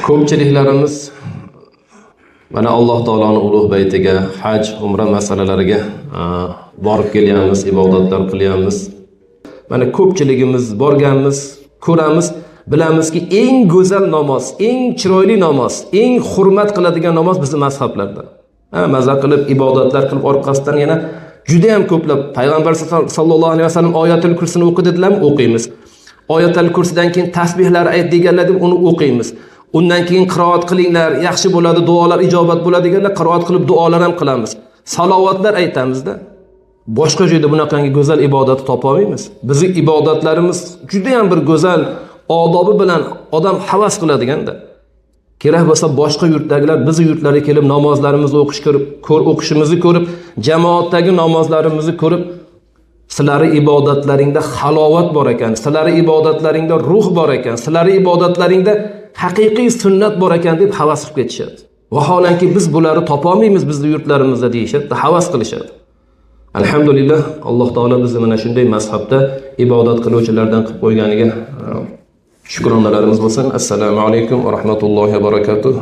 Ko'pchiliklarimiz mana Alloh taoloning ulug' baytiga, haj, umra masalalariga borib kelyapmiz, ibodatlar qilyapmiz. Mana ko'pchiligimiz borganmiz, ko'ramiz, bilamizki eng go'zal namoz, eng chiroyli namoz, eng hurmat qiladigan namoz bizning mazhablarda. Maza qilib ibodatlar qilib orqasidan yana juda ham ko'plab payg'ambar sallallohu alayhi vasallam oyatul kursini o'qidilarmi? O'qiymiz. Oyatul kursidan keyin tasbihlar ayt deganlar deb uni o'qiymiz. Undan keyin qiroat qilinglar, yaxshi bo'ladi, duolar ijobat bo'ladi deganlar qiroat qilib duolar ham qilamiz. Salovatlar aytamizda. Boshqa joyda bunaqangi go'zal ibodat topa olmaymiz. Bizning ibodatlarimiz juda ham bir go'zal odobi bilan odam havas qiladiganda. Kerak bo'lsa boshqa yurtdagilar bizning yurtlarga kelib namozlarimizni o'qishimizni ko'rib, jamoatdagi namozlarimizni ko'rib, sizlari ibodatlaringda halovat bor ekan, sizlari ibodatlaringda ruh bor ekan, sizlari ibodatlaringda haqiqiy sunnat bor ekan deb havas qilib ketishadi. Vaholanki biz bularni topa olmaymiz bizning yurtlarimizda deyishadi, havas qilishadi. Alhamdulillah, Alloh taolo bizni mana shunday mazhabda ibodat qiluvchilardan qilib qo'yganiga shukronalarimiz bo'lsin. Assalomu alaykum va rahmatullohi va barakatuh.